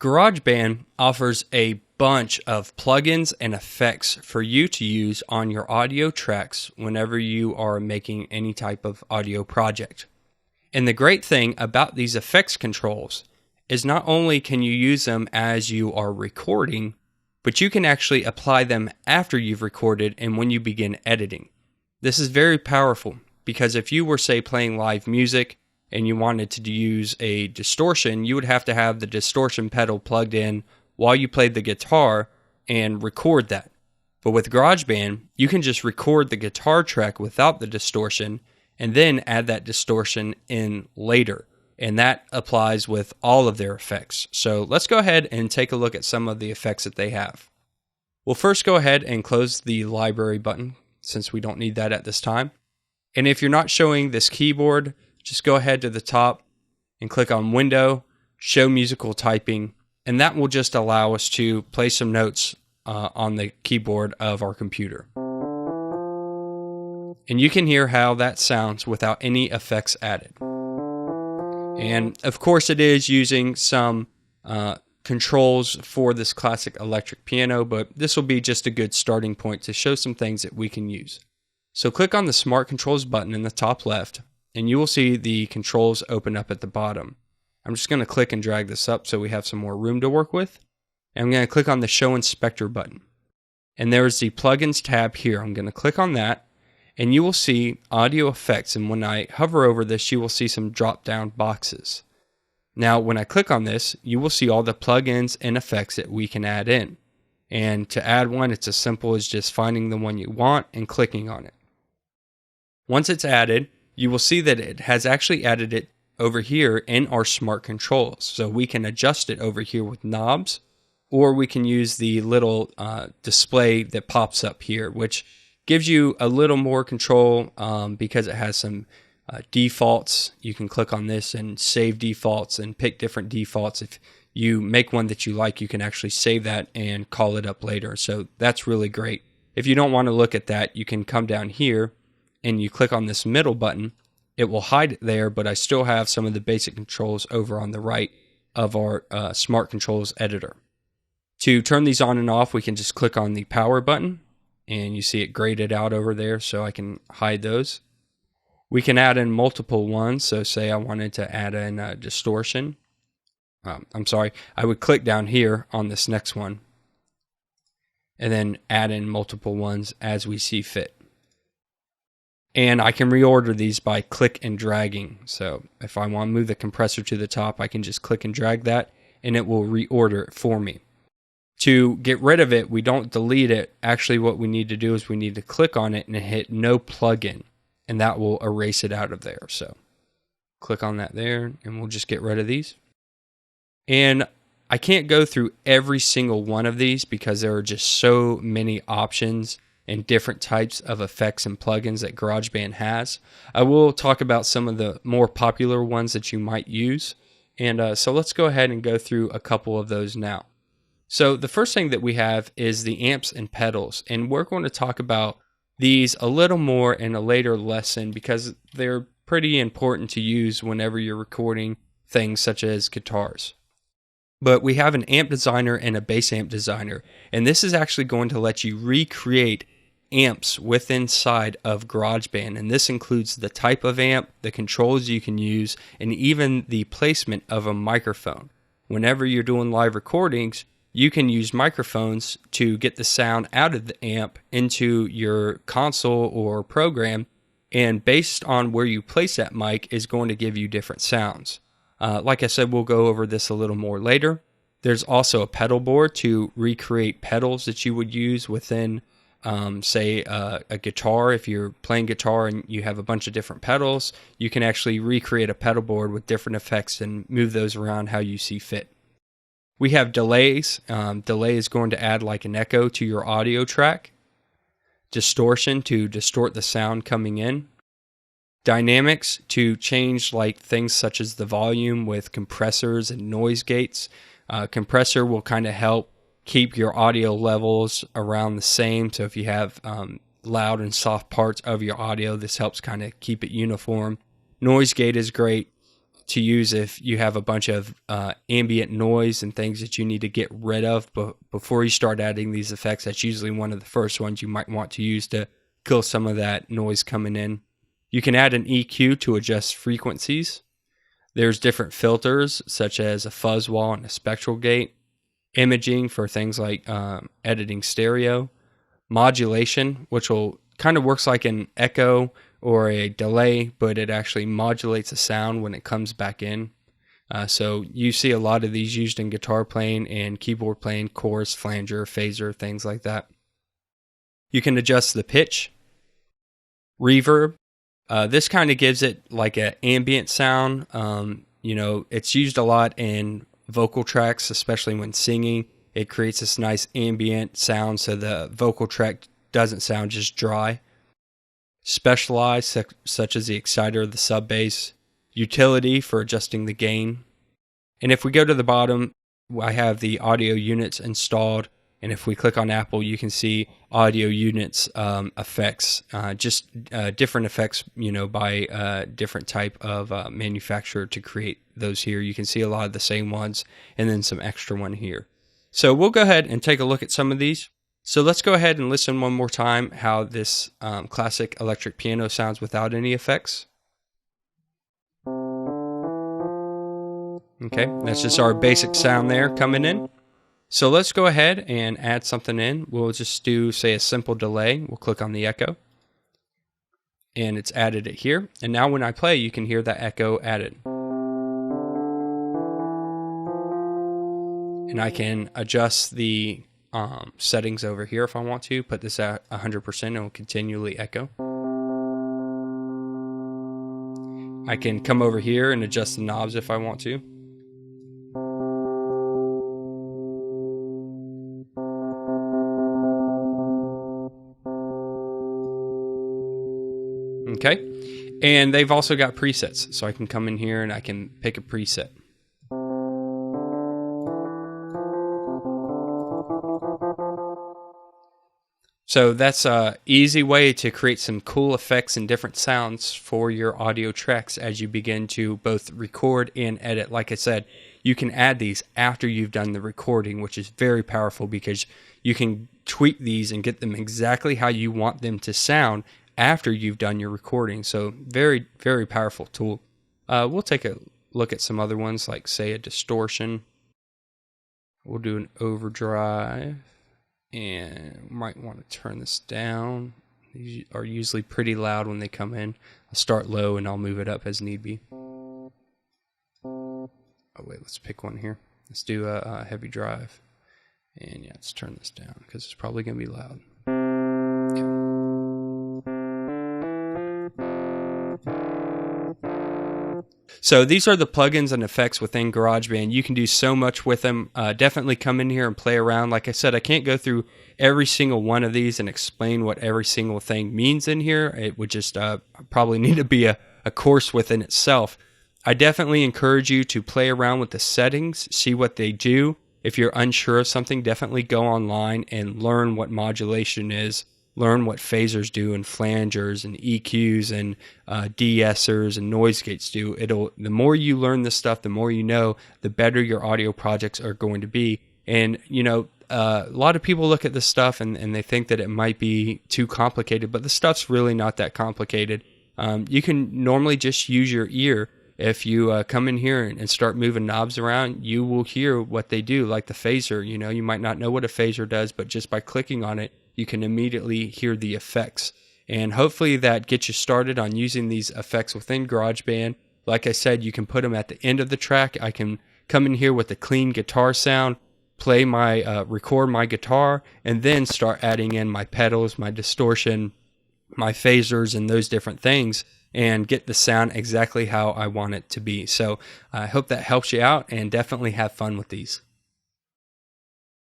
GarageBand offers a bunch of plugins and effects for you to use on your audio tracks whenever you are making any type of audio project. And the great thing about these effects controls is not only can you use them as you are recording, but you can actually apply them after you've recorded and when you begin editing. This is very powerful because if you were, say, playing live music and you wanted to use a distortion, you would have to have the distortion pedal plugged in while you played the guitar and record that. But with GarageBand, you can just record the guitar track without the distortion and then add that distortion in later. And that applies with all of their effects. So let's go ahead and take a look at some of the effects that they have. We'll first go ahead and close the library button since we don't need that at this time. And if you're not showing this keyboard, just go ahead to the top and click on Window, Show Musical Typing, and that will just allow us to play some notes on the keyboard of our computer. And you can hear how that sounds without any effects added. And of course it is using some controls for this classic electric piano, but this will be just a good starting point to show some things that we can use. So click on the Smart Controls button in the top left, and you will see the controls open up at the bottom. I'm just going to click and drag this up so we have some more room to work with. And I'm going to click on the Show Inspector button. And there's the Plugins tab here. I'm going to click on that, and you will see Audio Effects. And when I hover over this, you will see some drop-down boxes. Now, when I click on this, you will see all the plugins and effects that we can add in. And to add one, it's as simple as just finding the one you want and clicking on it. Once it's added, you will see that it has actually added it over here in our smart controls. So we can adjust it over here with knobs, or we can use the little display that pops up here, which gives you a little more control because it has some defaults. You can click on this and save defaults and pick different defaults. If you make one that you like, you can actually save that and call it up later. So that's really great. If you don't want to look at that, you can come down here and you click on this middle button. It will hide it there, but I still have some of the basic controls over on the right of our Smart Controls editor. To turn these on and off, we can just click on the power button, and you see it graded out over there, so I can hide those. We can add in multiple ones, so say I wanted to add in a distortion. I would click down here on this next one, and then add in multiple ones as we see fit. And I can reorder these by click and dragging. So if I want to move the compressor to the top, I can just click and drag that, and it will reorder it for me. To get rid of it, we don't delete it. Actually, what we need to do is we need to click on it and hit No Plugin, and that will erase it out of there. So click on that there, and we'll just get rid of these. And I can't go through every single one of these because there are just so many options and different types of effects and plugins that GarageBand has. I will talk about some of the more popular ones that you might use. And so let's go ahead and go through a couple of those now. So the first thing that we have is the amps and pedals. And we're going to talk about these a little more in a later lesson because they're pretty important to use whenever you're recording things such as guitars. But we have an amp designer and a bass amp designer. And this is actually going to let you recreate amps within inside of GarageBand, and this includes the type of amp, the controls you can use, and even the placement of a microphone. Whenever you're doing live recordings, you can use microphones to get the sound out of the amp into your console or program, and based on where you place that mic is going to give you different sounds. Like I said, we'll go over this a little more later. There's also a pedal board to recreate pedals that you would use within say a guitar. If you're playing guitar and you have a bunch of different pedals, you can actually recreate a pedal board with different effects and move those around how you see fit. We have delays. Delay is going to add like an echo to your audio track. Distortion to distort the sound coming in. Dynamics to change like things such as the volume with compressors and noise gates. Compressor will kind of help keep your audio levels around the same. So if you have loud and soft parts of your audio, this helps kind of keep it uniform. Noise gate is great. to use if you have a bunch of ambient noise and things that you need to get rid of. But before you start adding these effects, that's usually one of the first ones you might want to use to kill some of that noise coming in. You can add an EQ to adjust frequencies. There's different filters, such as a fuzz wall and a spectral gate. Imaging for things like editing stereo. Modulation, which will kind of works like an echo or a delay, but it actually modulates a sound when it comes back in. So you see a lot of these used in guitar playing and keyboard playing, chorus, flanger, phaser, things like that. You can adjust the pitch. Reverb. This kind of gives it like an ambient sound. It's used a lot in vocal tracks, especially when singing. It creates this nice ambient sound so the vocal track doesn't sound just dry. Specialized, such as the exciter or the sub bass. Utility for adjusting the gain. And if we go to the bottom, I have the audio units installed. And if we click on Apple, you can see audio units effects, different effects, by different type of manufacturer to create those here. You can see a lot of the same ones and then some extra one here. So we'll go ahead and take a look at some of these. So let's go ahead and listen one more time how this classic electric piano sounds without any effects. Okay, that's just our basic sound there coming in. So let's go ahead and add something in. We'll just do, say, a simple delay. We'll click on the echo. And it's added it here. And now when I play, you can hear that echo added. And I can adjust the settings over here if I want to. Put this at 100% and it will continually echo. I can come over here and adjust the knobs if I want to. Okay, and they've also got presets, so I can come in here and I can pick a preset. So that's an easy way to create some cool effects and different sounds for your audio tracks as you begin to both record and edit. Like I said, you can add these after you've done the recording, which is very powerful because you can tweak these and get them exactly how you want them to sound after you've done your recording. So very, very powerful tool. We'll take a look at some other ones, like say a distortion. We'll do an overdrive and might want to turn this down. These are usually pretty loud when they come in. I'll start low and I'll move it up as need be. Oh wait, let's pick one here. Let's do a heavy drive. And yeah, let's turn this down because it's probably going to be loud. So these are the plugins and effects within GarageBand. You can do so much with them. Definitely come in here and play around. Like I said, I can't go through every single one of these and explain what every single thing means in here. It would just probably need to be a course within itself. I definitely encourage you to play around with the settings, see what they do. If you're unsure of something, definitely go online and learn what modulation is. Learn what phasers do and flangers and EQs and de-essers and noise gates do. The more you learn this stuff, the more you know, the better your audio projects are going to be. And, a lot of people look at this stuff and they think that it might be too complicated, but the stuff's really not that complicated. You can normally just use your ear. If you come in here and start moving knobs around, you will hear what they do, like the phaser. You might not know what a phaser does, but just by clicking on it, you can immediately hear the effects. And hopefully that gets you started on using these effects within GarageBand. Like I said, you can put them at the end of the track. I can come in here with a clean guitar sound, play record my guitar, and then start adding in my pedals, my distortion, my phasers, and those different things, and get the sound exactly how I want it to be. So I hope that helps you out, and definitely have fun with these.